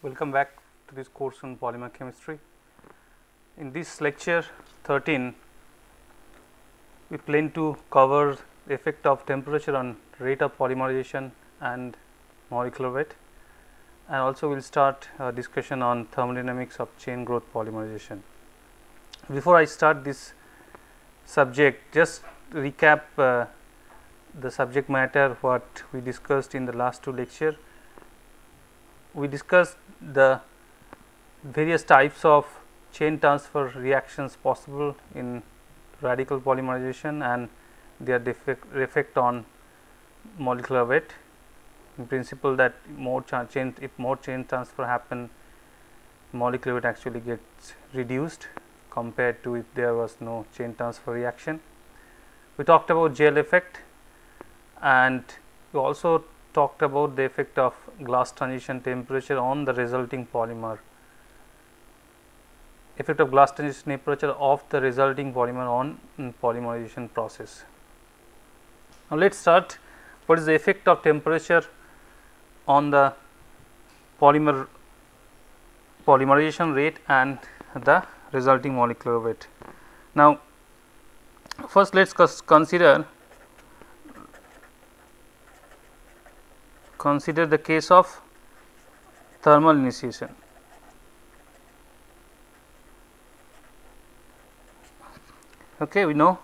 Welcome back to this course on polymer chemistry. In this lecture 13, we plan to cover the effect of temperature on rate of polymerization and molecular weight, and also we will start a discussion on thermodynamics of chain growth polymerization. Before I start this subject, just recap the subject matter what we discussed in the last two lectures. We discussed the various types of chain transfer reactions possible in radical polymerization and their effect on molecular weight. In principle, that if more chain transfer happen, molecular weight actually gets reduced compared to if there was no chain transfer reaction. We talked about gel effect, and we also talked about the effect of glass transition temperature on the resulting polymer, effect of glass transition temperature of the resulting polymer on polymerization process. Now, let us start. What is the effect of temperature on the polymerization rate and the resulting molecular weight? Now, first let us consider the case of thermal initiation. Okay, we know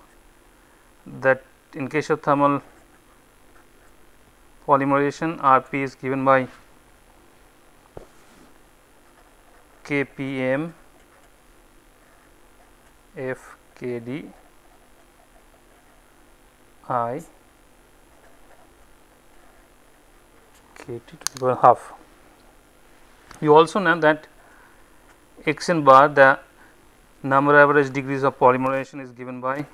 that in case of thermal polymerization, Rp is given by Kpm Fkd I Kt to the power half. You also know that Xn bar, the number average degrees of polymerization, is given by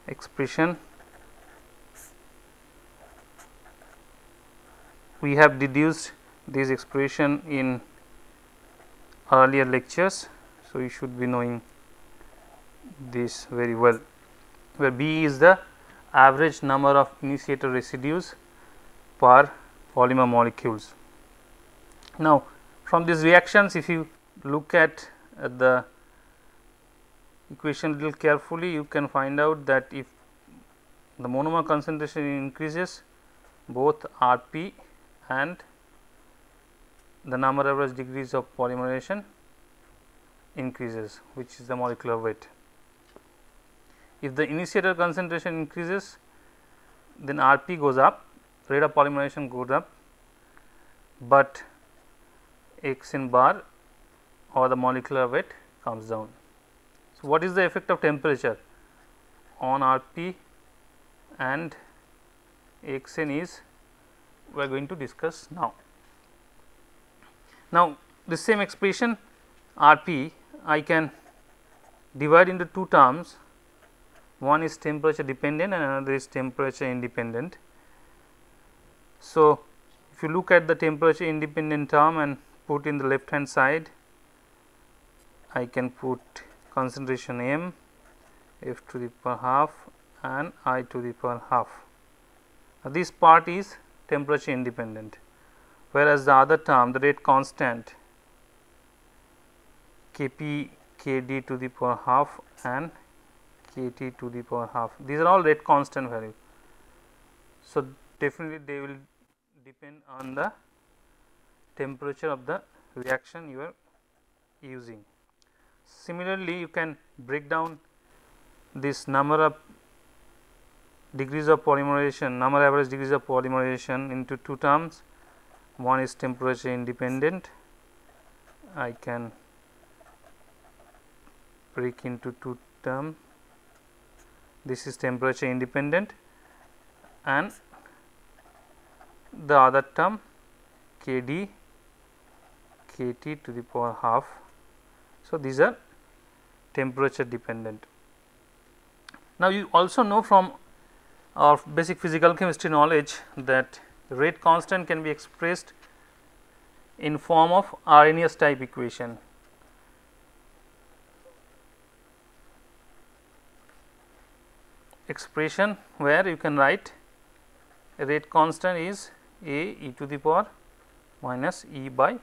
expression. We have deduced this expression in earlier lectures, so you should be knowing this very well, where B is the average number of initiator residues per polymer molecules. Now, from these reactions, if you look at the equation little carefully, you can find out that if the monomer concentration increases, both Rp and the number average degrees of polymerization increases, which is the molecular weight. If the initiator concentration increases, then Rp goes up, rate of polymerization goes up, but Xn bar or the molecular weight comes down. So, what is the effect of temperature on Rp and Xn is we are going to discuss now. Now, this same expression Rp I can divide into two terms. One is temperature dependent and another is temperature independent. So, if you look at the temperature independent term and put in the left hand side, I can put concentration m, f to the power half and I to the power half. Now, this part is temperature independent, whereas the other term, the rate constant Kp Kd to the power half and Kt to the power half, these are all rate constant value. So, definitely they will depend on the temperature of the reaction you are using. Similarly, you can break down this number of degrees of polymerization, number average degrees of polymerization into two terms. One is temperature independent, I can break into two terms. This is temperature independent, and the other term Kd Kt to the power half. So, these are temperature dependent. Now, you also know from our basic physical chemistry knowledge that rate constant can be expressed in form of Arrhenius type equation. Expression where you can write rate constant is A e to the power minus E by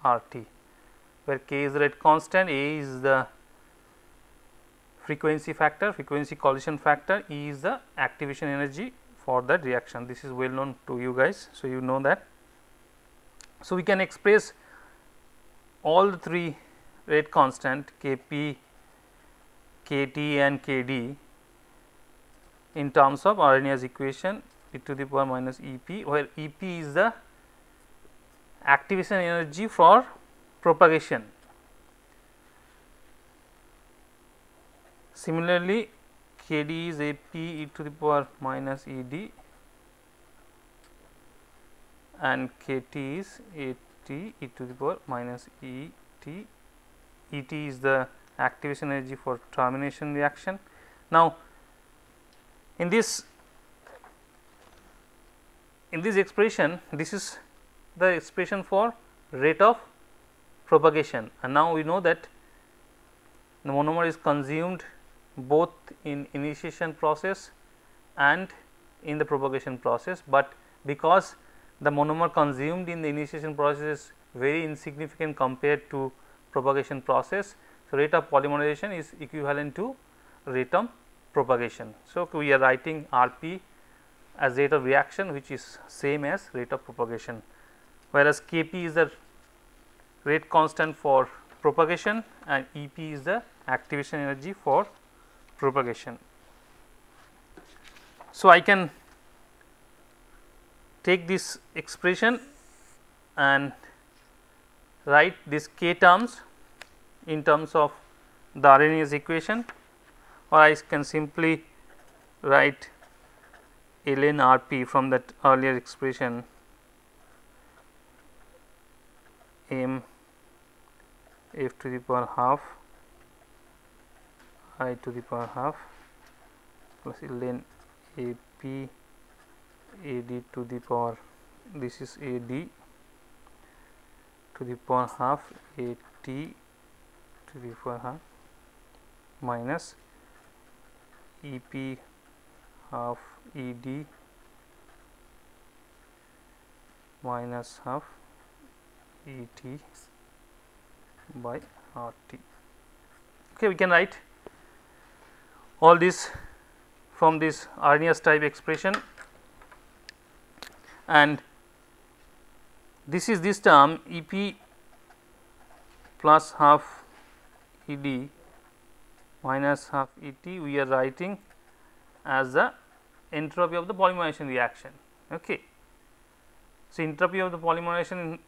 RT, where K is the rate constant, A is the frequency factor, frequency collision factor, E is the activation energy for that reaction. This is well known to you guys, so you know that. So, we can express all the three rate constant Kp, Kt and Kd in terms of Arrhenius equation e to the power minus Ep, where Ep is the activation energy for propagation. Similarly, Kd is Ap e to the power minus Ed and Kt is At e to the power minus Et. Et is the activation energy for termination reaction. Now, in this expression, this is the expression for rate of propagation, and now we know that the monomer is consumed both in initiation process and in the propagation process, but because the monomer consumed in the initiation process is very insignificant compared to propagation process, so rate of polymerization is equivalent to rate of propagation. So, we are writing Rp as rate of reaction, which is same as rate of propagation, whereas Kp is the rate constant for propagation and Ep is the activation energy for propagation. So, I can take this expression and write this K terms in terms of the Arrhenius equation, or I can simply write ln Rp from that earlier expression m f to the power half I to the power half plus ln Ap Ad to the power, this is Ad to the power half At to the power half minus Ep half Ed minus half Et by RT. Okay, we can write all this from this Arrhenius type expression, and this is this term Ep plus half Ed minus half Et, we are writing as the entropy of the polymerization reaction. Okay. So, entropy of the polymerization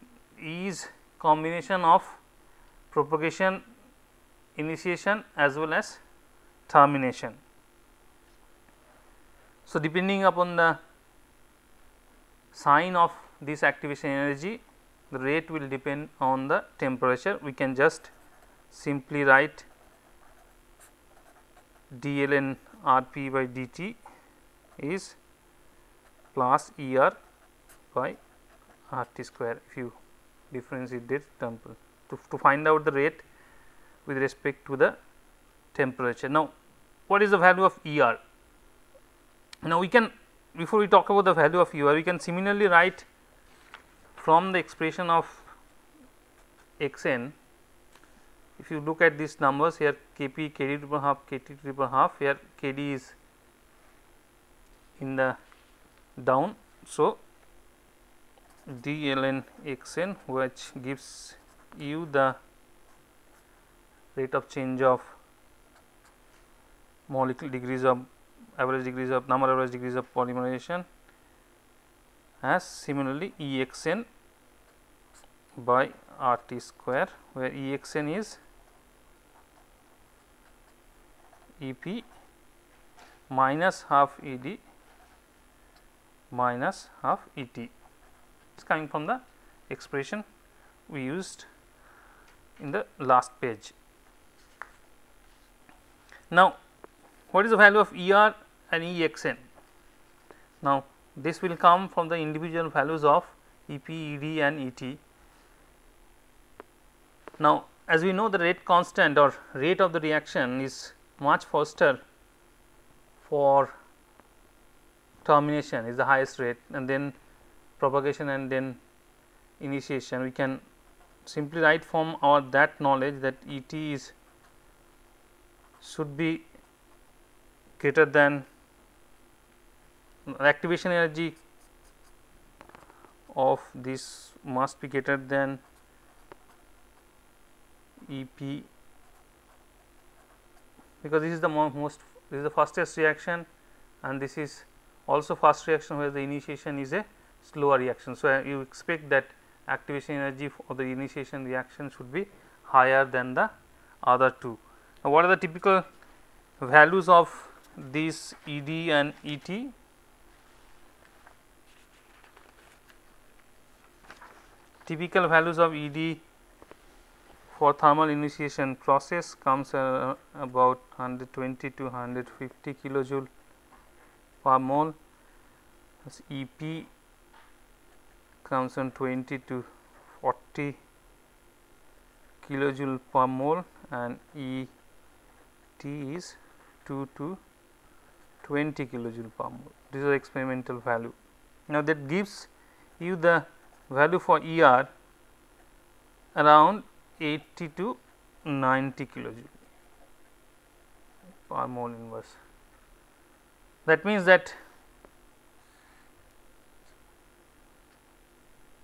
is combination of propagation, initiation as well as termination. So, depending upon the sign of this activation energy, the rate will depend on the temperature. We can just simply write d ln Rp by dt is plus Er by RT square, if you differentiate this term to find out the rate with respect to the temperature. Now, what is the value of Er? Now, we can, before we talk about the value of Er, we can similarly write from the expression of Xn. If you look at these numbers here, Kp, Kd to the power half, Kt to the power half, here Kd is in the down. So, d ln Xn, which gives you the rate of change of molecular degrees of average degrees of number average degrees of polymerization, as similarly Exn by RT square, where Exn is Ep minus half Ed minus half Et. It is coming from the expression we used in the last page. Now, what is the value of Er and Exn? Now, this will come from the individual values of Ep, Ed and Et. Now, as we know, the rate constant or rate of the reaction is much faster for termination, is the highest rate, and then propagation and then initiation. We can simply write from our that knowledge that E t is should be greater than activation energy of this must be greater than E p, because this is the this is the fastest reaction, and this is also fast reaction where the initiation is a slower reaction. So, you expect that activation energy of the initiation reaction should be higher than the other two. Now, what are the typical values of these E d and E t? Typical values of E d for thermal initiation process comes about 120 to 150 kilojoule per mole. As E p comes on 20 to 40 kilojoule per mole, and E t is 2 to 20 kilojoule per mole. This is the experimental value. Now, that gives you the value for E r around 80 to 90 kilojoule per mole inverse. That means that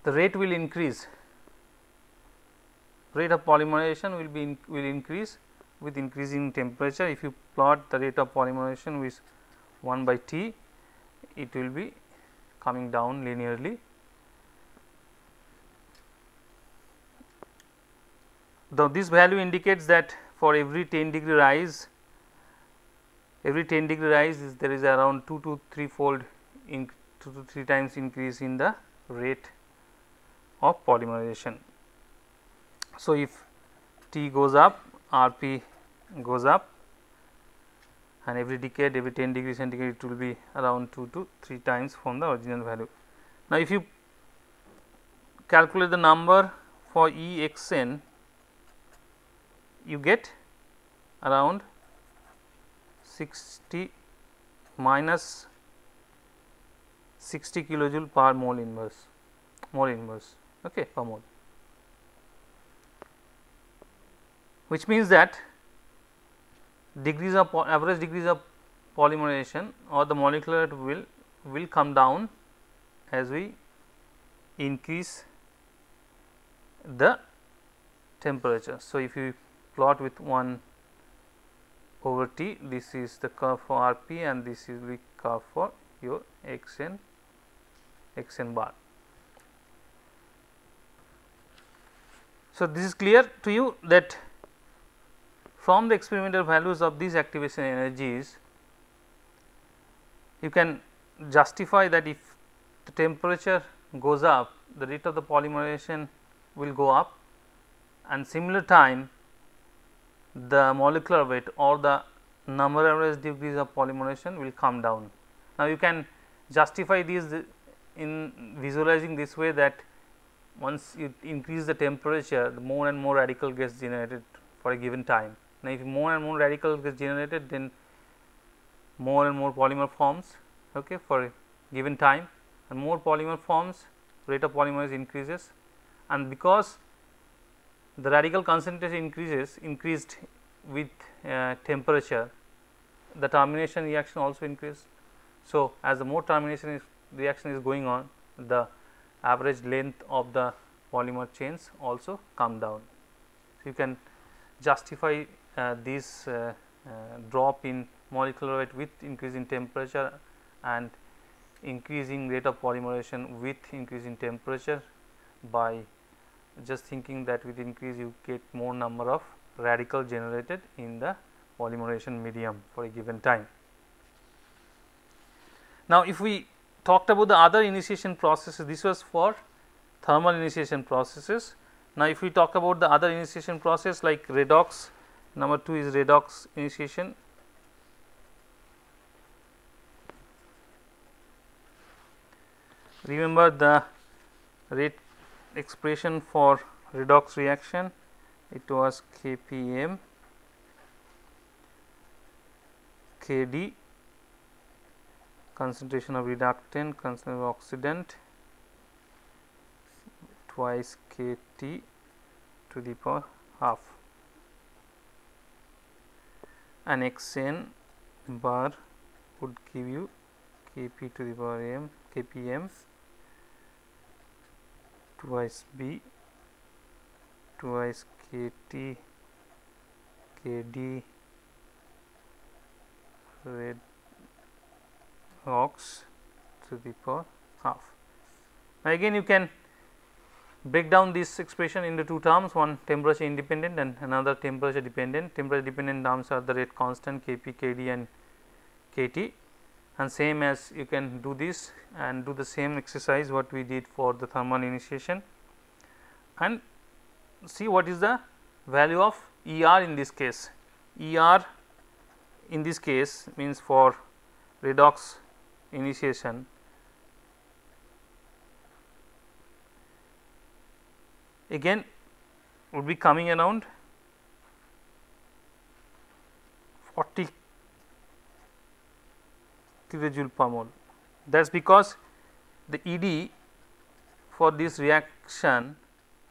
the rate will increase, rate of polymerization will increase with increasing temperature. If you plot the rate of polymerization with 1 by T, it will be coming down linearly. Though this value indicates that for every 10 degree rise, there is around 2 to 3 fold 2 to 3 times increase in the rate of polymerization. So, if T goes up, R p goes up, and every decade, every 10 degree centigrade, it will be around 2 to 3 times from the original value. Now, if you calculate the number for E x n, you get around 60 minus 60 kilojoule per mole inverse, okay, per mole, which means that degrees of average degrees of polymerization or the molecular weight will come down as we increase the temperature. So, if you plot with 1 over T, this is the curve for R p and this is the curve for your x n bar. So, this is clear to you that from the experimental values of these activation energies, you can justify that if the temperature goes up, the rate of the polymerization will go up, and similar time the molecular weight or the number of average degrees of polymerization will come down. Now, you can justify these in visualizing this way, that once you increase the temperature, the more and more radical gets generated for a given time. Now, if more and more radical gets generated, then more and more polymer forms, okay, for a given time, and more polymer forms, rate of polymerase increases, and because the radical concentration increased with temperature, the termination reaction also increased. So, as the more termination reaction is going on, the average length of the polymer chains also come down. So, you can justify this drop in molecular weight with increase in temperature and increasing rate of polymerization with increase in temperature by just thinking that with increase you get more number of radical generated in the polymerization medium for a given time. Now, if we talked about the other initiation processes, this was for thermal initiation processes. Now, if we talk about the other initiation process like redox, number 2 is redox initiation. Remember the rate expression for redox reaction, it was Kpm Kd, concentration of reductant, concentration of oxidant, twice Kt to the power half, and Xn bar would give you Kp to the power m, Kpm twice B twice Kt Kd redox to the power half. Now, again you can break down this expression into two terms, one temperature independent and another temperature dependent. Temperature dependent terms are the rate constant Kp, Kd and Kt, and same as you can do this and do the same exercise what we did for the thermal initiation, and see what is the value of ER in this case. ER in this case means for redox initiation again would be coming around 40 kilojoule per mole. That is because the ED for this reaction,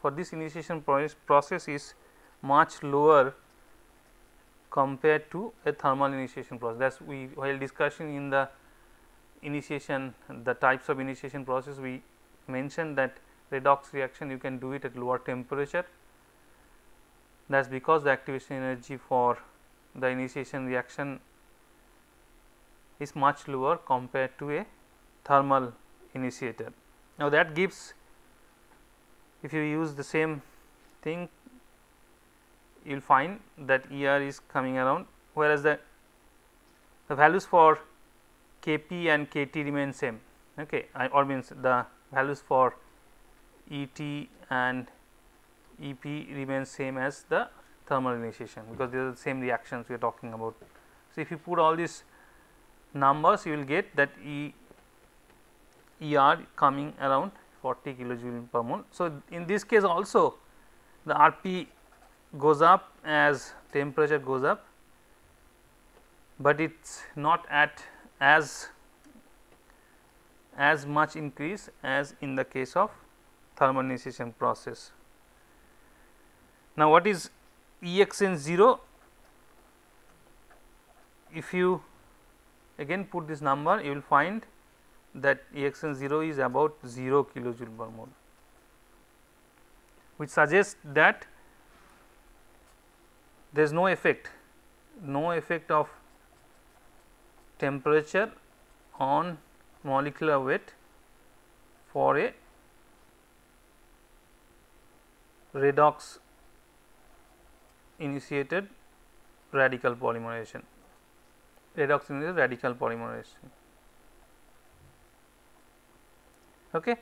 for this initiation process is much lower compared to a thermal initiation process. That is, we while discussing in the initiation the types of initiation process, we mentioned that redox reaction you can do it at lower temperature. That is because the activation energy for the initiation reaction is much lower compared to a thermal initiator. Now, that gives, if you use the same thing, you will find that ER is coming around, whereas the values for Kp and Kt remain same, okay, or means the values for Et and Ep remain same as the thermal initiation, because they are the same reactions we are talking about. So, if you put all these numbers, you will get that ER coming around 40 kilojoule per mole. So, in this case also the Rp goes up as temperature goes up, but it is not at as much increase as in the case of thermal initiation process. Now, what is Exn 0? If you again put this number, you will find that Exn 0 is about 0 kilojoule per mole, which suggests that there is no effect of temperature on molecular weight for a redox initiated radical polymerization. Redox initiated radical polymerization. Okay.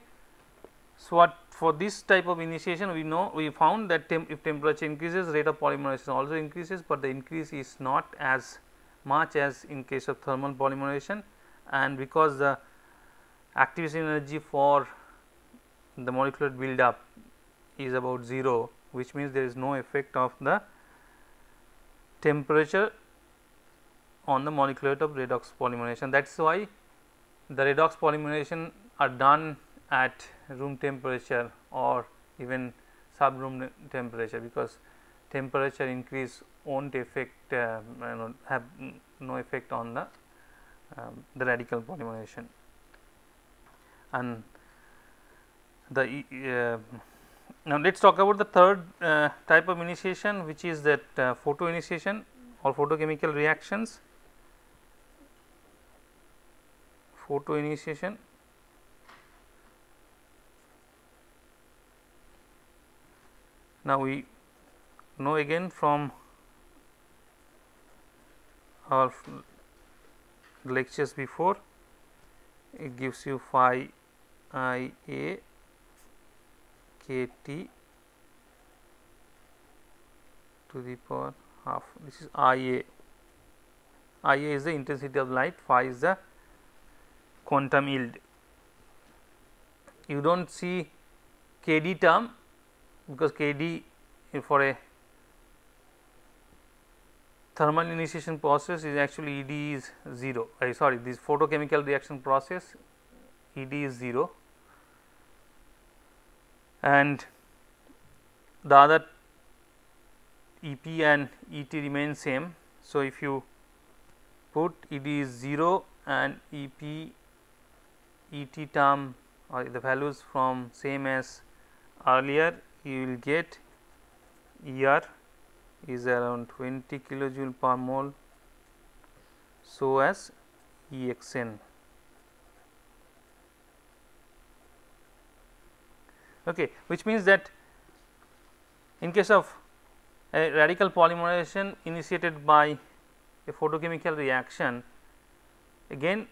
So, what for this type of initiation we found that if temperature increases, rate of polymerization also increases, but the increase is not as much as in case of thermal polymerization, and because the activation energy for the molecular build up is about 0, which means there is no effect of the temperature on the molecular weight of redox polymerization. That is why the redox polymerization are done at room temperature or even sub room temperature, because temperature increase won't affect have no effect on the radical polymerization. And the now let us talk about the third type of initiation, which is that photo initiation or photochemical reactions. Photo initiation. Now, we know again from our lectures before, it gives you phi I A K T to the power half. This is I A. I A is the intensity of light, phi is the quantum yield. You do not see Kd term, because Kd for a thermal initiation process is actually Ed is 0, sorry, this photochemical reaction process Ed is 0, and the other EP and ET remain same. So, if you put ED is 0 and EP ET term or the values from same as earlier, you will get ER is around 20 kilojoule per mole, so as EXN. Okay, which means that in case of a radical polymerization initiated by a photochemical reaction, again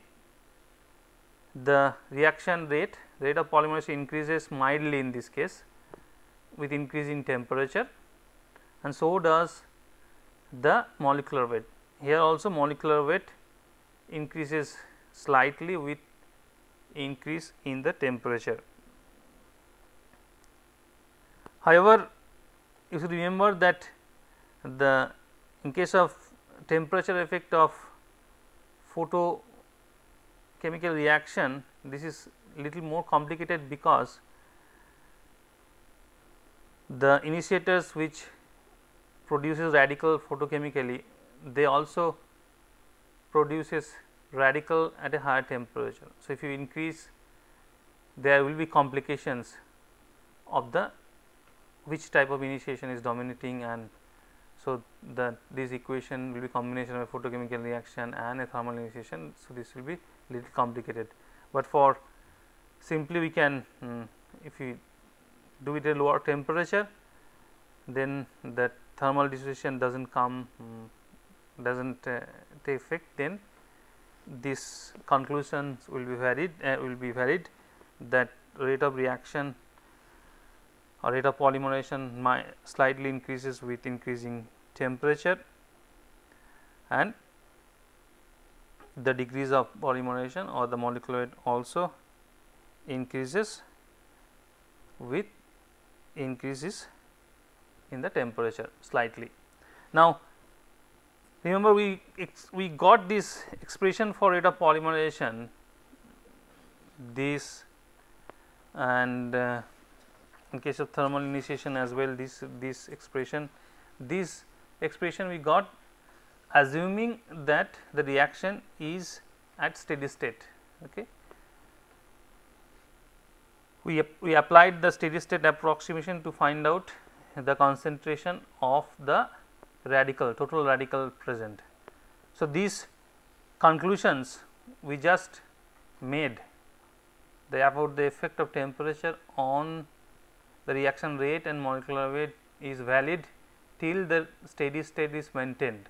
the reaction rate of polymerization increases mildly in this case with increase in temperature, and so does the molecular weight. Here also molecular weight increases slightly with increase in the temperature. However, you should remember that in case of temperature effect of photochemical reaction, this is little more complicated, because the initiators which produces radical photochemically, they also produces radical at a higher temperature. So, if you increase, there will be complications of the which type of initiation is dominating, and so this equation will be combination of a photochemical reaction and a thermal initiation. So, this will be little complicated, but for simply we can if we do it at lower temperature, then that thermal dissociation does not come take effect, then this conclusions will be valid that rate of reaction or rate of polymerization slightly increases with increasing temperature, and the degrees of polymerization or the molecular weight also increases with increases in the temperature slightly. Now, remember we got this expression for rate of polymerization, this, and in case of thermal initiation as well, this expression we got assuming that the reaction is at steady state. Okay. We applied the steady state approximation to find out the concentration of the total radical present. So, these conclusions we just made about the effect of temperature on the reaction rate and molecular weight is valid till the steady state is maintained.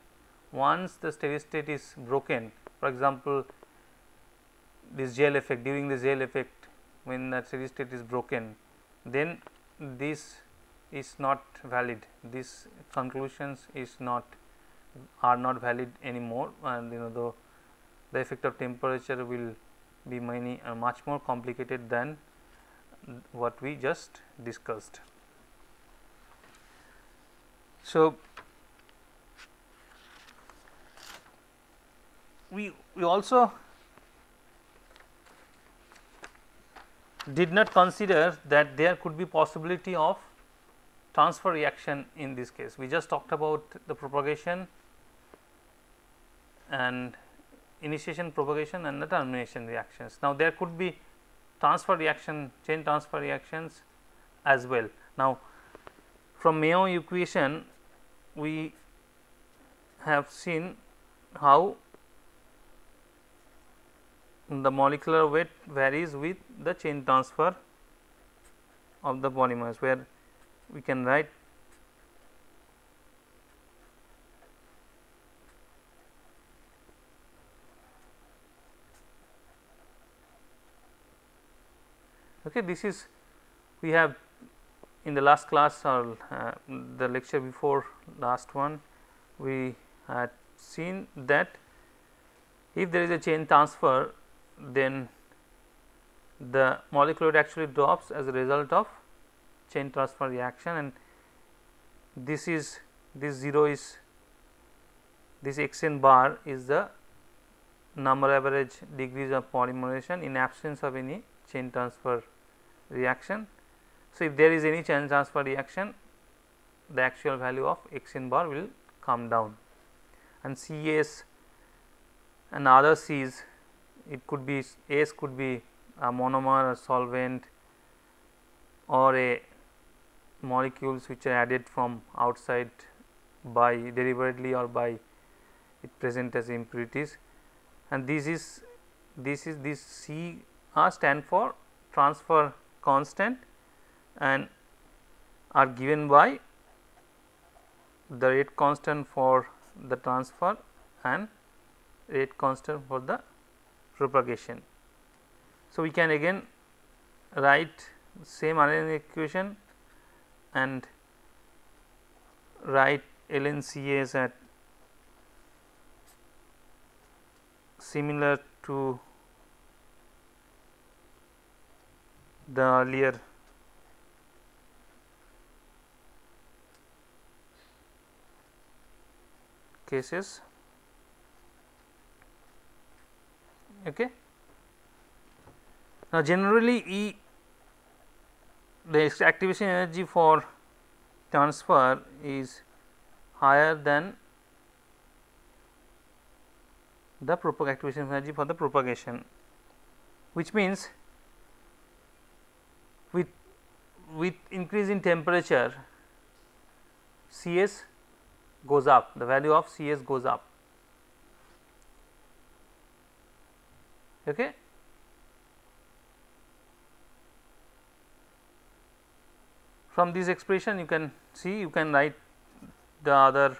Once the steady state is broken, for example, this gel effect, during the gel effect, when the steady state is broken, then this is not valid, these conclusions are not valid anymore, and the effect of temperature will be much more complicated than what we just discussed. So, we also did not consider that there could be possibility of transfer reaction in this case. We just talked about the propagation and initiation, propagation, and the termination reactions. Now, there could be transfer reaction, chain transfer reactions as well. Now, from Mayo equation we have seen how the molecular weight varies with the chain transfer of the polymers, where we can write this is, we have in the last class or the lecture before last one, we had seen that if there is a chain transfer, then the molecular weight actually drops as a result of chain transfer reaction, and this 0 is, this xn bar is the number average degrees of polymerization in absence of any chain transfer reaction. So, if there is any chain transfer reaction, the actual value of Xn bar will come down, and Cs and other C's, it could be S could be a monomer, a solvent, or a molecules which are added from outside by deliberately or by it present as impurities, and this C stand for transfer constant and are given by the rate constant for the transfer and rate constant for the propagation. So, we can again write same RNA equation and write ln Cs at similar to the earlier cases. Okay. Now, generally the activation energy for transfer is higher than the activation energy for the propagation, which means with increase in temperature Cs goes up, the value of Cs goes up. Okay. From this expression you can see, you can write the other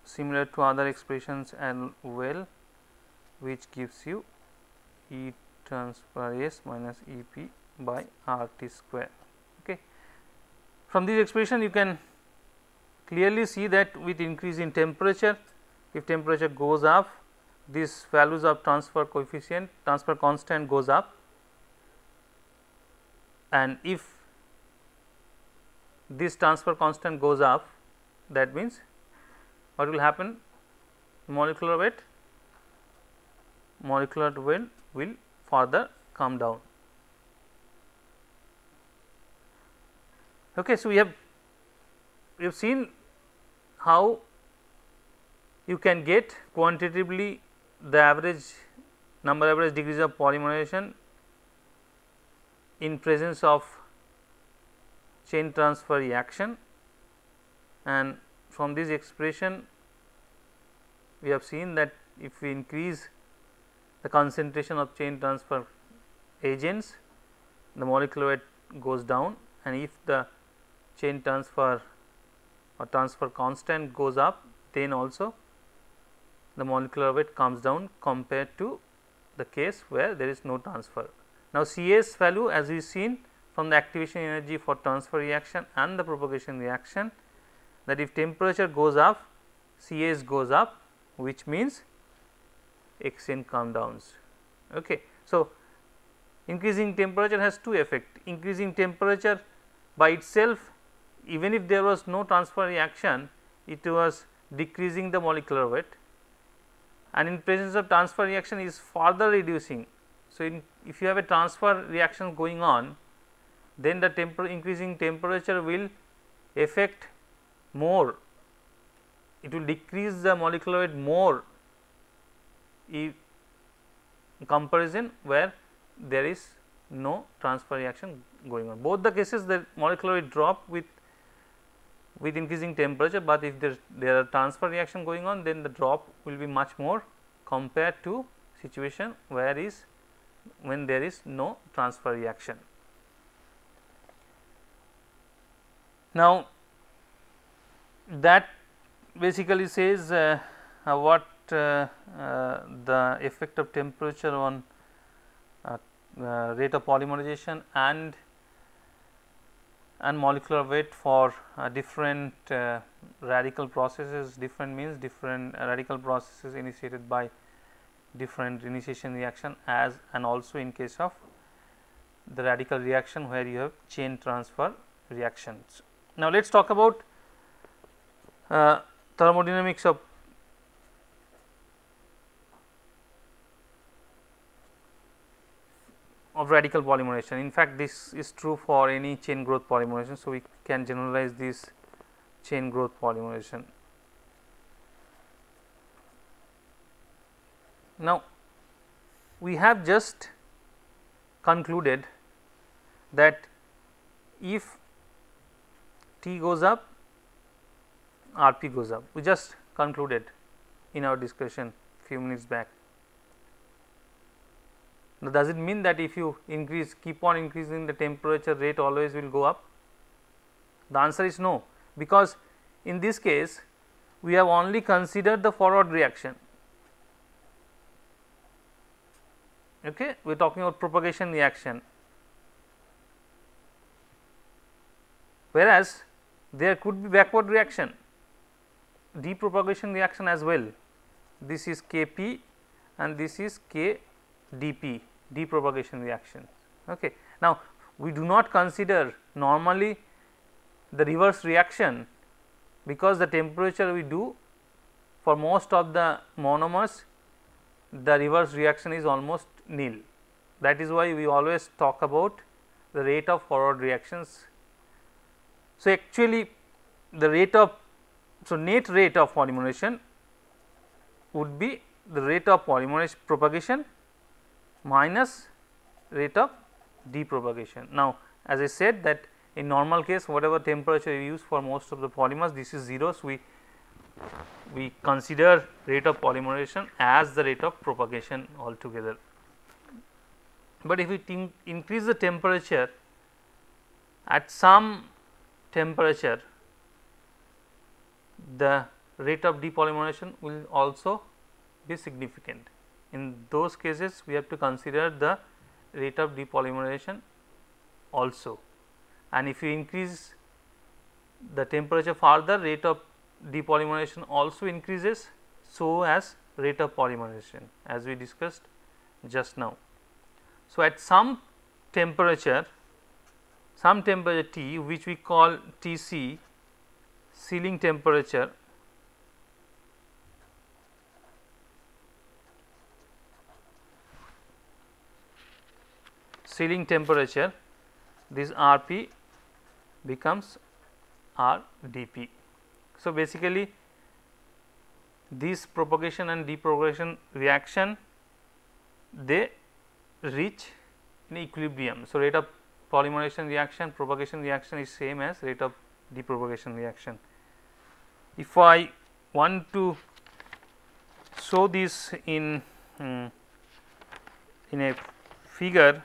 similar to other expressions and well, which gives you E transfer S minus E p by R t square. Okay. From this expression you can clearly see that with increase in temperature, if temperature goes up, these values of transfer coefficient, transfer constant goes up, and if this transfer constant goes up, that means what will happen? Molecular weight will further come down. Okay, so we have seen how you can get quantitatively the average degrees of polymerization in presence of chain transfer reaction, and from this expression we have seen that if we increase the concentration of chain transfer agents, the molecular weight goes down, and if the chain transfer or transfer constant goes up, then also the molecular weight comes down compared to the case where there is no transfer. Now, Cs value, as we seen from the activation energy for transfer reaction and the propagation reaction, that if temperature goes up, Cs goes up, which means Xn comes down. Okay. So, increasing temperature has two effects. Increasing temperature by itself, even if there was no transfer reaction, it was decreasing the molecular weight, and in presence of transfer reaction is further reducing. So, if you have a transfer reaction going on, then the increasing temperature will affect more, it will decrease the molecular weight more in comparison where there is no transfer reaction going on. Both the cases the molecular weight drop with increasing temperature, but if there are transfer reaction going on, then the drop will be much more compared to situation when there is no transfer reaction. Now, that basically says what the effect of temperature on rate of polymerization and molecular weight for different radical processes. Different means different radical processes initiated by different initiation reaction, as and also in case of the radical reaction where you have chain transfer reactions. Now, let us talk about thermodynamics of radical polymerization. In fact, this is true for any chain growth polymerization. So, we can generalize this chain growth polymerization. Now, we have just concluded that if T goes up, RP goes up. We just concluded in our discussion few minutes back. Now, does it mean that if you keep on increasing the temperature, rate always will go up? The answer is no, because in this case we have only considered the forward reaction. Okay, we are talking about propagation reaction, whereas there could be backward reaction, depropagation reaction as well. This is Kp and this is Kdp, depropagation reaction. Okay. Now, we do not consider normally the reverse reaction, because the temperature we do for most of the monomers, the reverse reaction is almost nil. That is why we always talk about the rate of forward reactions. So, actually the rate of, so net rate of polymerization would be the rate of polymerase propagation minus rate of depropagation. Now, as I said that in normal case whatever temperature you use for most of the polymers, this is 0. So, we consider rate of polymerization as the rate of propagation altogether. But if we increase the temperature, at some temperature the rate of depolymerization will also be significant. In those cases we have to consider the rate of depolymerization also, and if you increase the temperature further, rate of depolymerization also increases, so as rate of polymerization, as we discussed just now. So, at some temperature T, which we call Tc, sealing temperature, this Rp becomes Rdp. So, basically this propagation and depropagation reaction, they reach in equilibrium. So, rate of polymerization reaction, propagation reaction is same as rate of depropagation reaction. If I want to show this in a figure,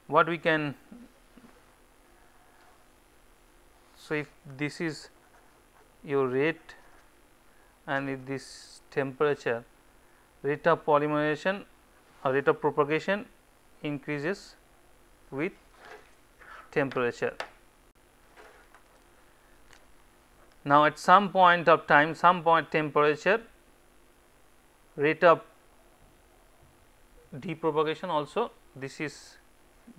what we can, so if this is your rate and if this temperature, rate of polymerization or rate of propagation increases with temperature. Now, at some point of time, some point temperature, rate of depropagation also, this is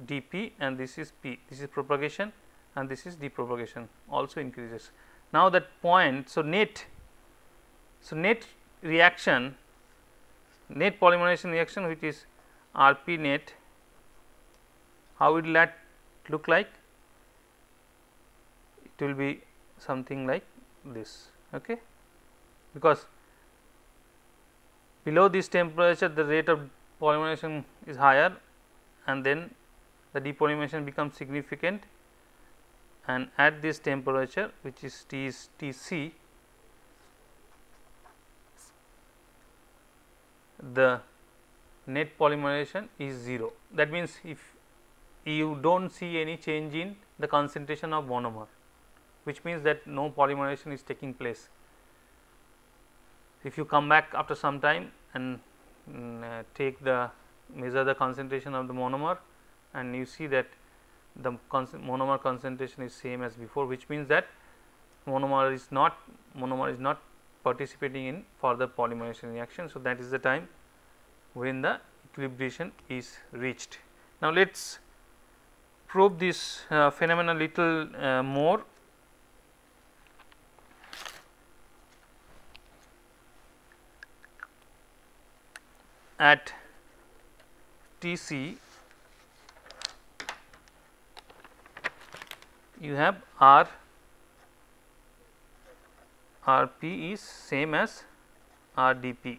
dp and this is p, this is propagation and this is depropagation, also increases. Now, that point, so net reaction, net polymerization reaction, which is Rp net, how will that look like? It will be something like this, okay, because below this temperature the rate of polymerization is higher and then the depolymerization becomes significant, and at this temperature, which is Tc, the net polymerization is 0. That means, if you do not see any change in the concentration of monomer, which means that no polymerization is taking place. If you come back after some time and measure the concentration of the monomer, and you see that the monomer concentration is same as before, which means that monomer is not participating in further polymerization reaction. So, that is the time when the equilibration is reached. Now, let us probe this phenomenon a little more. At Tc, you have R Rp is same as Rdp.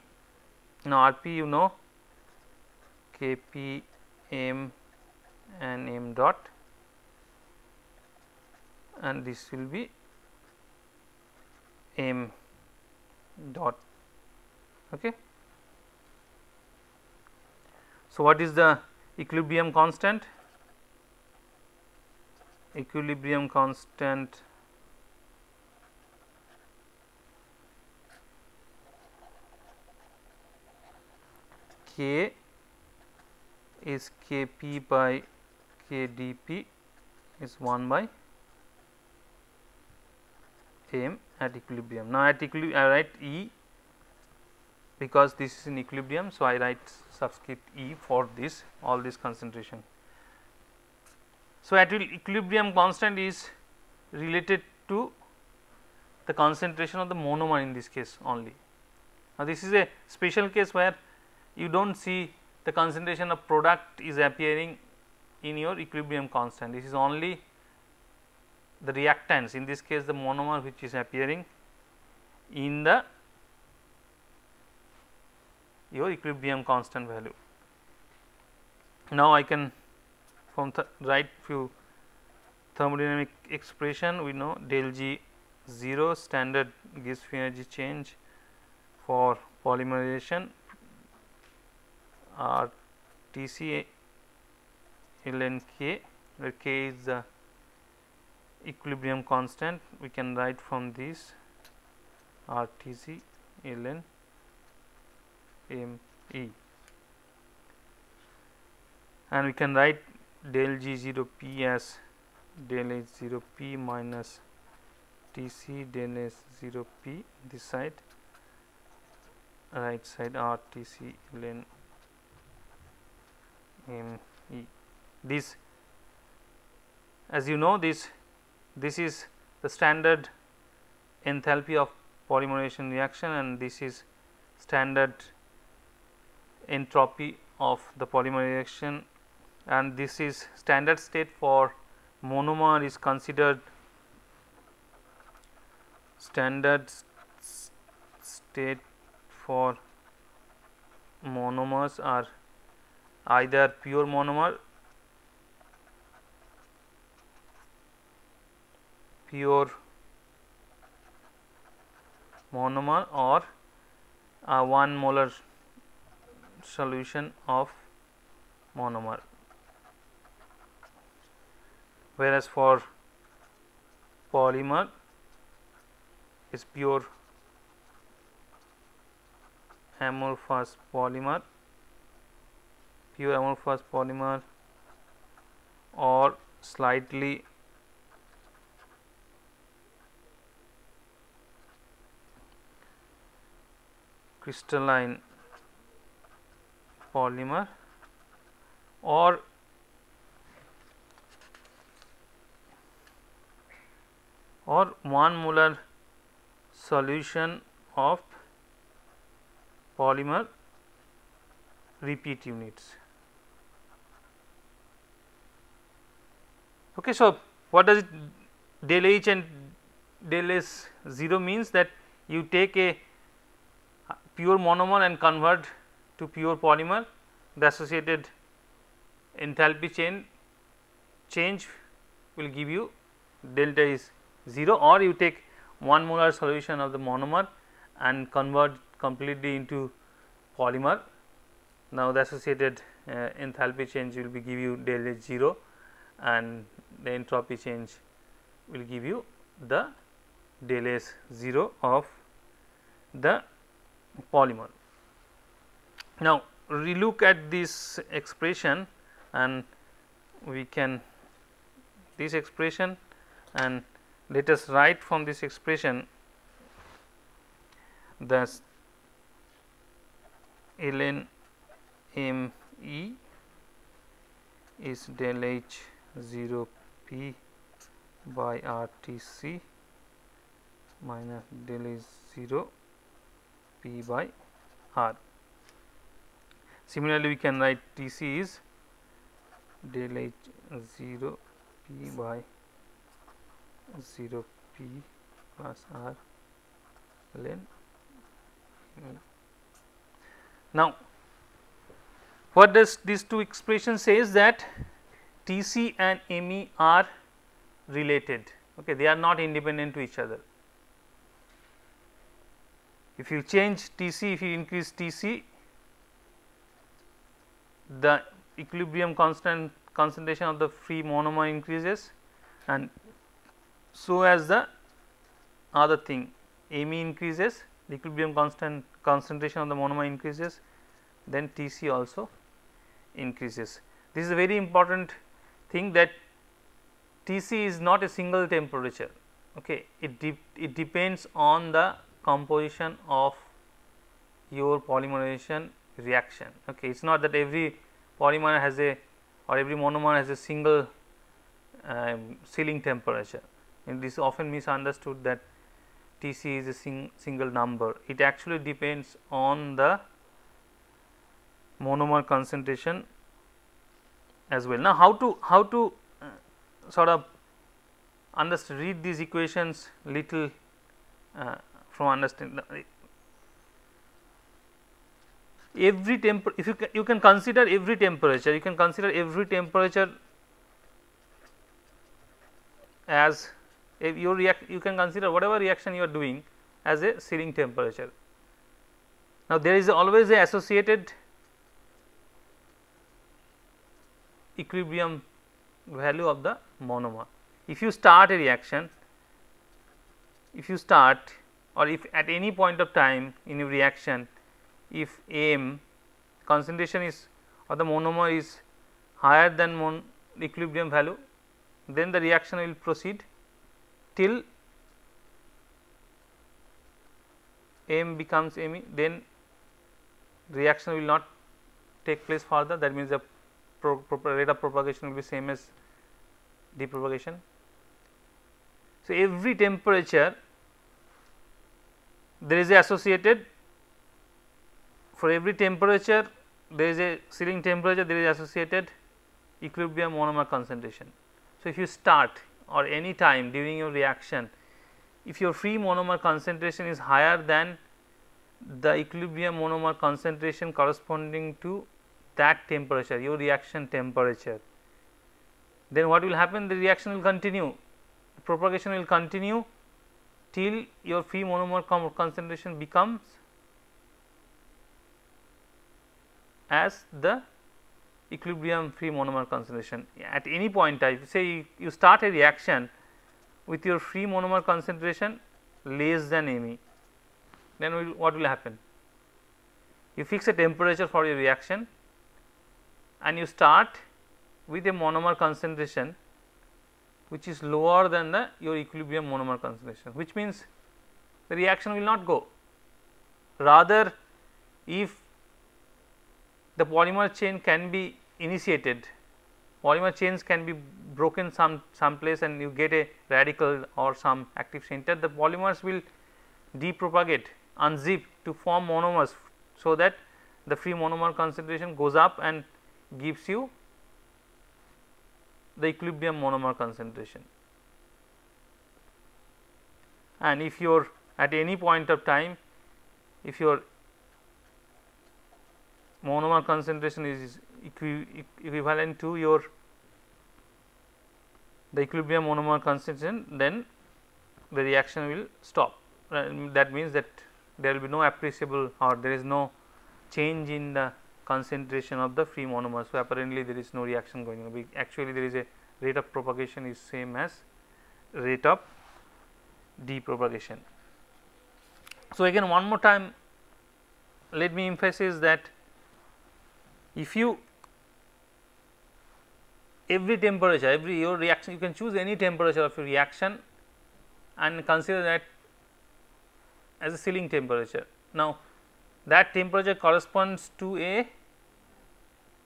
Now Rp you know, Kp m and m dot, and this will be m dot. Okay. So what is the equilibrium constant? Equilibrium constant K is Kp by Kdp is 1 by m at equilibrium. Now at equilibrium I write E because this is in equilibrium, so I write subscript E for this all this concentration. So at equilibrium constant is related to the concentration of the monomer in this case only. Now this is a special case where you do not see the concentration of product is appearing in your equilibrium constant. This is only the reactants, in this case the monomer, which is appearing in the your equilibrium constant value. Now I can from write few thermodynamic expression. We know del G 0 standard gives free energy change for polymerization, Tc ln K, where K is the equilibrium constant. We can write from this Rtc ln me, and we can write del G 0 P as del H 0 P minus Tc del S 0 P, this side, right side Rtc ln me. This, as you know, this is the standard enthalpy of polymerization reaction, and this is standard entropy of the polymerization, and this is standard state for monomer is considered standard state for monomers are either pure monomer, or 1 molar solution of monomer, whereas for polymer is pure amorphous polymer, or slightly crystalline polymer, or or 1 molar solution of polymer repeat units. Okay, so what does it del H and del S 0 means? That you take a pure monomer and convert to pure polymer, the associated enthalpy change will give you delta is 0, or you take 1 molar solution of the monomer and convert completely into polymer. Now the associated enthalpy change will be give you del H 0, and the entropy change will give you the del S 0 of the polymer. Now relook at this expression, and we can this expression, and let us write from this expression thus ln me is del H 0 P by Rtc minus del H 0 P by R. Similarly, we can write Tc is del H 0 P by 0 P plus R ln. Now, what does these two expressions says that Tc and Me are related, okay, they are not independent to each other. If you change Tc, if you increase Tc, the equilibrium concentration of the free monomer increases, and so as the other thing Me increases, the equilibrium concentration of the monomer increases, then Tc also increases. This is a very important thing, that Tc is not a single temperature, okay. It depends on the composition of your polymerization reaction, okay. It is not that every polymer has a, or every monomer has a single sealing temperature, and this is often misunderstood that Tc is a single number. It actually depends on the monomer concentration as well. Now, how to sort of read these equations little from understanding every if you can consider every temperature, as you can consider whatever reaction you are doing as a sealing temperature. Now, there is always a associated equilibrium value of the monomer. If you start a reaction, or if at any point of time in a reaction, if M concentration is of the monomer is higher than equilibrium value, then the reaction will proceed till M becomes Me, then reaction will not take place further. That means the rate of propagation will be same as depropagation. So, every temperature there is a associated, for every temperature there is a sealing temperature, there is associated equilibrium monomer concentration. So, if you start or any time during your reaction, if your free monomer concentration is higher than the equilibrium monomer concentration corresponding to that temperature, your reaction temperature, then what will happen? The reaction will continue, propagation will continue till your free monomer concentration becomes as the equilibrium free monomer concentration. At any point time, say you start a reaction with your free monomer concentration less than Me, then what will happen? You fix a temperature for your reaction and you start with a monomer concentration which is lower than your equilibrium monomer concentration, which means the reaction will not go. Rather, if the polymer chain can be initiated, polymer chains can be broken some place and you get a radical or some active center, the polymers will depropagate, unzip to form monomers, so that the free monomer concentration goes up and gives you the equilibrium monomer concentration. And if you are at any point of time, if your monomer concentration is equivalent to the equilibrium monomer concentration, then the reaction will stop. That means that there will be no appreciable, or there is no change in the concentration of the free monomer. So, apparently there is no reaction going on. Actually, there is a rate of propagation is same as rate of depropagation. So, again one more time let me emphasize that if you every temperature, your reaction, you can choose any temperature of your reaction and consider that as a sealing temperature. Now, that temperature corresponds to a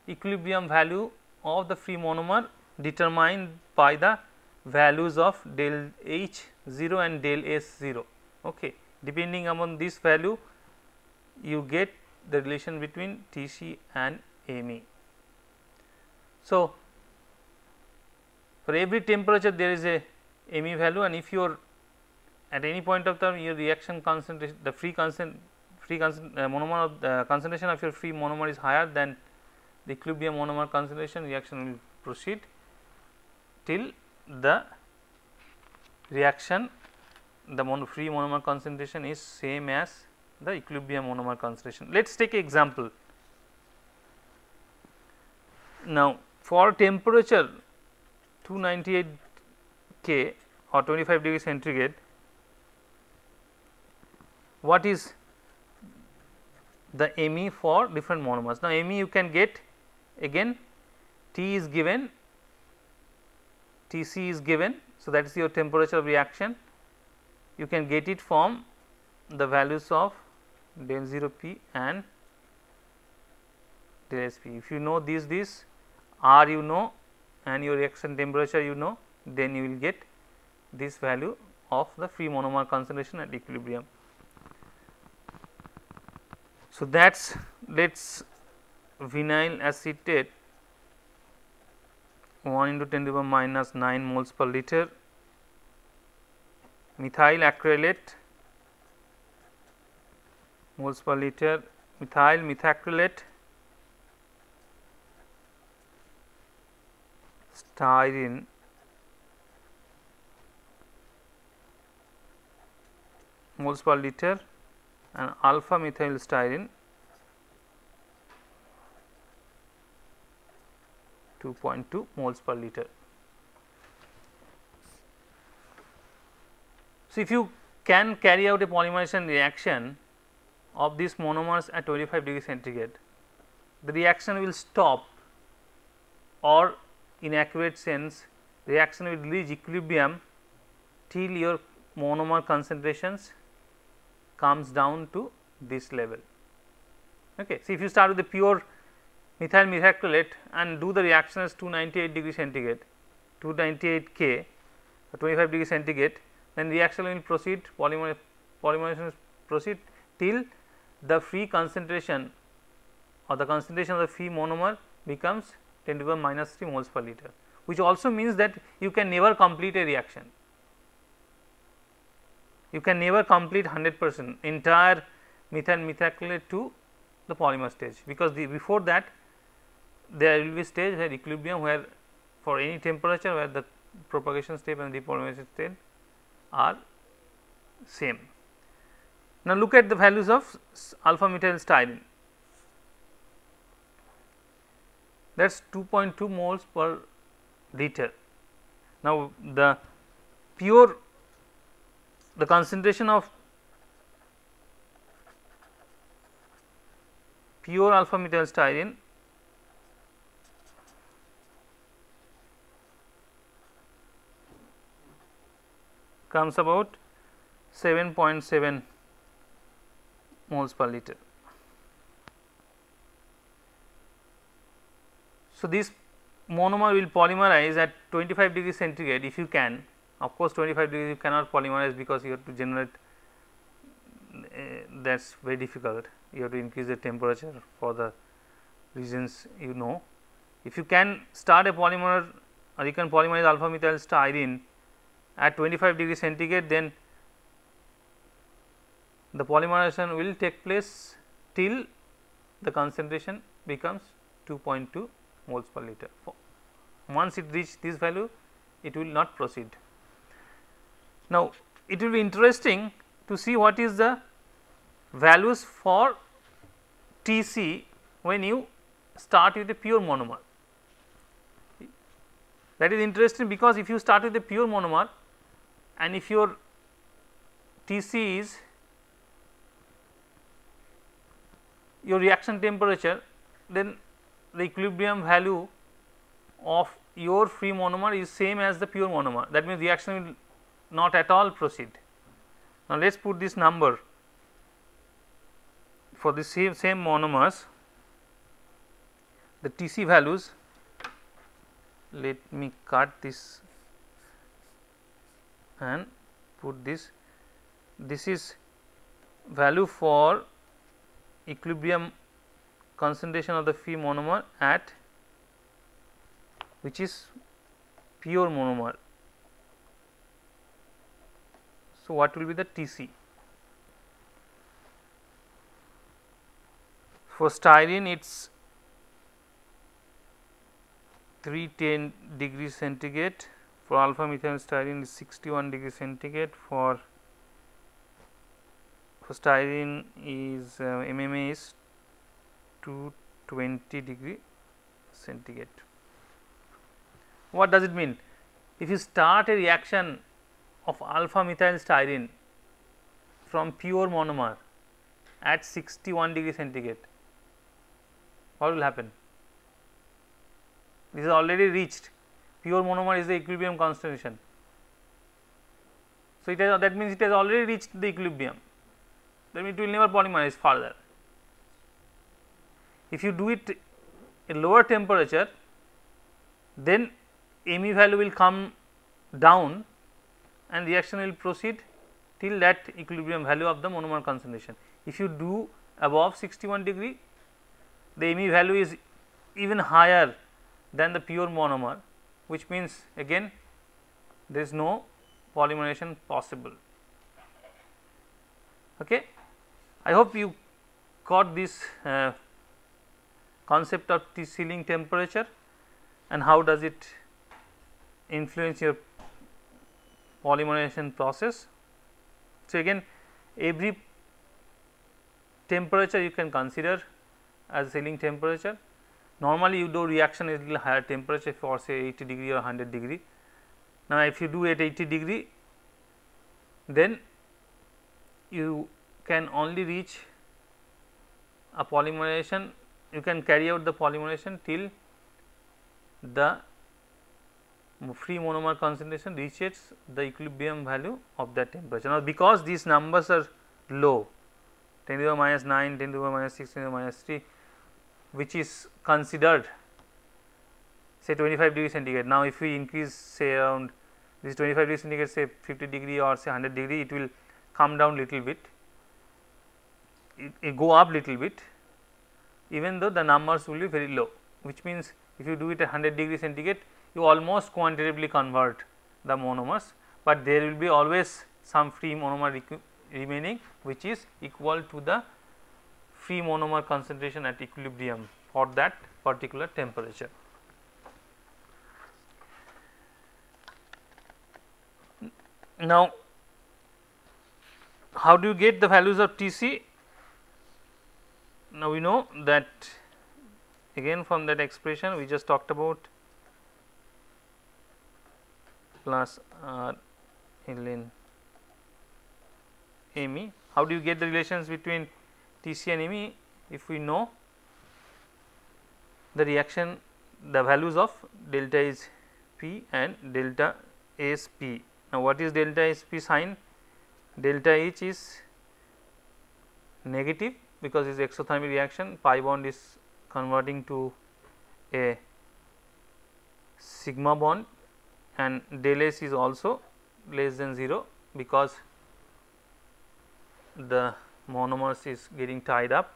equilibrium value of the free monomer determined by the values of del H 0 and del S 0. Okay. Depending upon this value, you get the relation between Tc and Me. So, for every temperature there is a Me value, and if your at any point of time your reaction concentration, the monomer of the concentration of your free monomer is higher than the equilibrium monomer concentration, reaction will proceed till the reaction the free monomer concentration is same as the equilibrium monomer concentration. Let us take an example. Now, for temperature 298 K or 25 degree centigrade, what is the Me for different monomers? Now, Me you can get again, T is given, Tc is given. So, that is your temperature of reaction. You can get it from the values of del 0 P and del S P. If you know this R you know and your reaction temperature you know, then you will get this value of the free monomer concentration at equilibrium. So, that is let us vinyl acetate 1 into 10 to the power minus 9 moles per liter, methyl acrylate moles per liter, methyl methacrylate, styrene moles per liter, and alpha methyl styrene 2.2 moles per liter. So, if you can carry out a polymerization reaction of these monomers at 25 degree centigrade, the reaction will stop, or in accurate sense reaction will reach equilibrium till your monomer concentrations comes down to this level. Okay. So, if you start with the pure methyl methacrylate and do the reaction as 298 degree centigrade, 298 K or 25 degree centigrade, then reaction will proceed, polymerization will proceed till the free concentration or the concentration of the free monomer becomes 10 to the power minus 3 moles per liter, which also means that you can never complete a reaction. You can never complete 100% entire methyl methacrylate to the polymer stage, because before that there will be a stage where equilibrium, where for any temperature where the propagation step and depolymerization step are same. Now, look at the values of alpha methyl styrene, that is 2.2 moles per liter. Now, the concentration of pure alpha methyl styrene comes about 7.7 moles per liter. So, this monomer will polymerize at 25 degree centigrade if you can. Of course, 25 degrees you cannot polymerize because you have to generate, that is very difficult. You have to increase the temperature for the reasons you know. If you can start a polymer, or you can polymerize alpha methyl styrene at 25 degree centigrade, then the polymerization will take place till the concentration becomes 2.2 moles per liter. Once it reaches this value, it will not proceed. Now, it will be interesting to see what is the values for Tc when you start with a pure monomer. That is interesting, because if you start with a pure monomer and if your Tc is your reaction temperature, then the equilibrium value of your free monomer is same as the pure monomer. That means, reaction will not at all proceed. Now, let us put this number for the same monomers, the Tc values. Let me cut this and put this. This is value for equilibrium concentration of the free monomer at which is pure monomer. So, what will be the Tc? For styrene it is 310 degrees centigrade, for alpha methyl styrene is 61 degrees centigrade, for styrene is MMA is 220 degree centigrade. What does it mean? If you start a reaction of alpha methyl styrene from pure monomer at 61 degree centigrade, what will happen? This is already reached, pure monomer is the equilibrium concentration. So, that means it has already reached the equilibrium, that means it will never polymerize further. If you do it a lower temperature, then Me value will come down and reaction will proceed till that equilibrium value of the monomer concentration. If you do above 61 degree, the Me value is even higher than the pure monomer, which means again there is no polymerization possible. Okay. I hope you got this concept of sealing temperature and how does it influence your polymerization process. So, again every temperature you can consider as sealing temperature. Normally you do reaction at a little higher temperature for say 80 degree or 100 degree. Now, if you do at 80 degree, then you can only reach a polymerization, you can carry out the polymerization till the free monomer concentration reaches the equilibrium value of that temperature. Now, because these numbers are low, 10 to the minus 9, 10 to the minus 6, 10 to the minus 3, which is considered say 25 degree centigrade. Now, if we increase say around this 25 degree centigrade, say 50 degree or say 100 degree, it will come down little bit, it go up little bit, even though the numbers will be very low, which means if you do it at 100 degree centigrade, you almost quantitatively convert the monomers, but there will be always some free monomer remaining, which is equal to the free monomer concentration at equilibrium for that particular temperature. Now, how do you get the values of Tc? Now, we know that again from that expression we just talked about plus R ln Me. How do you get the relations between Tc and Me? If we know the reaction, the values of delta H P and delta S P. Now, what is delta H P sign? Delta H is negative because it is exothermic reaction, pi bond is converting to a sigma bond, and del S is also less than 0 because the monomers is getting tied up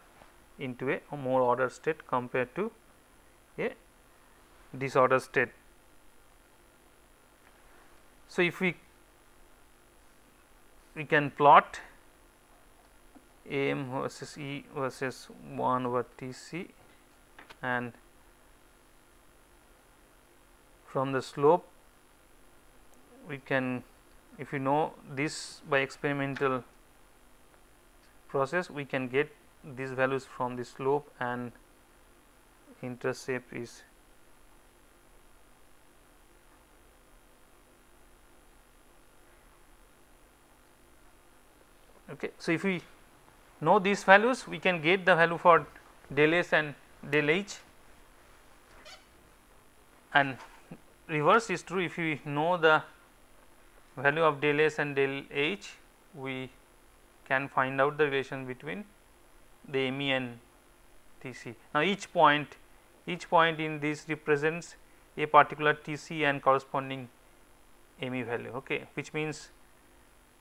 into a more ordered state compared to a disordered state. So, if we can plot Am versus E versus 1 over Tc, and from the slope we can, if you know this by experimental process, we can get these values from the slope, and intercept is okay. So, if we know these values, we can get the value for del S and del H, and reverse is true. If we know the value of del S and del H, we can find out the relation between the Me and Tc. Now, each point in this represents a particular Tc and corresponding Me value, okay, which means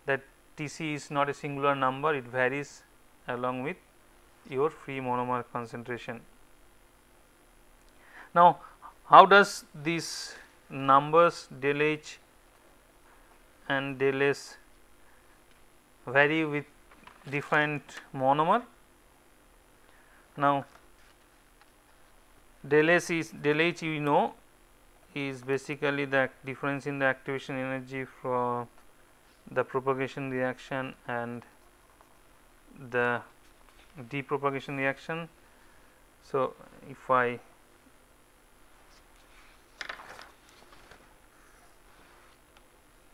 that Tc is not a singular number, it varies along with your free monomer concentration. Now, how does these numbers del H and del S vary with different monomer. Now, del S is del H we know is basically the difference in the activation energy from the propagation reaction and the depropagation reaction. So, if I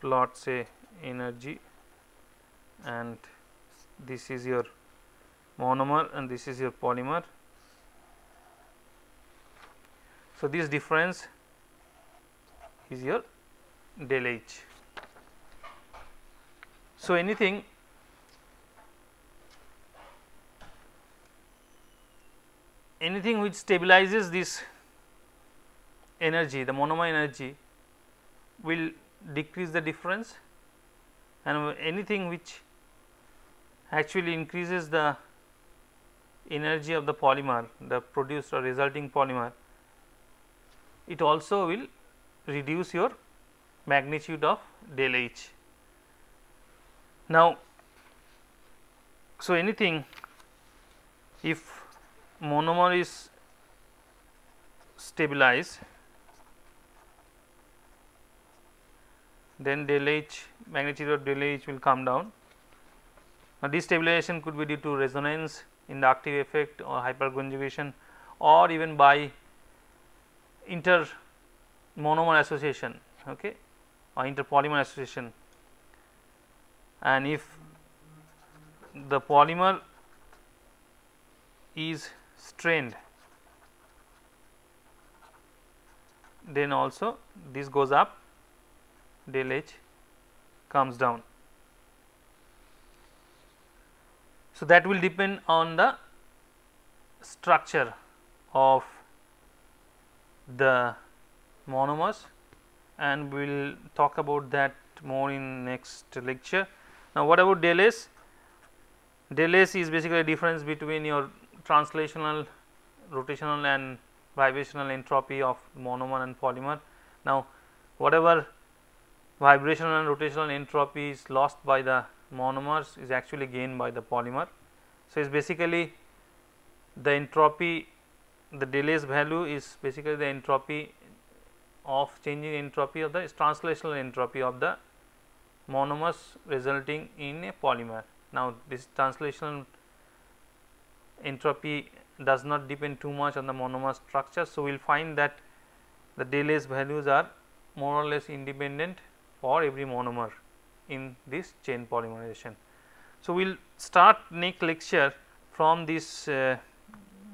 plot say energy, and this is your monomer and this is your polymer. So, this difference is your del H. So, anything which stabilizes this energy, the monomer energy, will decrease the difference, and anything which actually increases the energy of the polymer, the produced or resulting polymer, it also will reduce your magnitude of del H. Now, so anything if monomer is stabilized, then del H, magnitude of del H will come down. Now, destabilization could be due to resonance, inductive effect or hyperconjugation, or even by inter-monomer association, okay, or interpolymer association. And if the polymer is strained, then also this goes up, del H comes down. So, that will depend on the structure of the monomers, and we will talk about that more in next lecture. Now, what about del S? Del S is basically a difference between your translational, rotational and vibrational entropy of monomer and polymer. Now, whatever vibrational and rotational entropy is lost by the monomers is actually gained by the polymer. So, it is basically the entropy, the del S value is basically the entropy of changing entropy of the translational entropy of the monomers resulting in a polymer. Now, this translational entropy does not depend too much on the monomer structure. So, we will find that the del S values are more or less independent for every monomer in this chain polymerization. So, we will start next lecture from this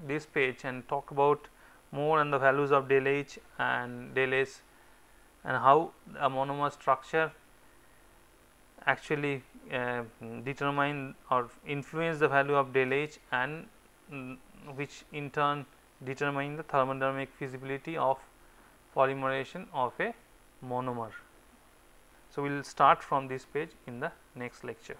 this page and talk about more on the values of del H and del S, and how a monomer structure actually determine or influence the value of del H, and which in turn determine the thermodynamic feasibility of polymerization of a monomer. So, we will start from this page in the next lecture.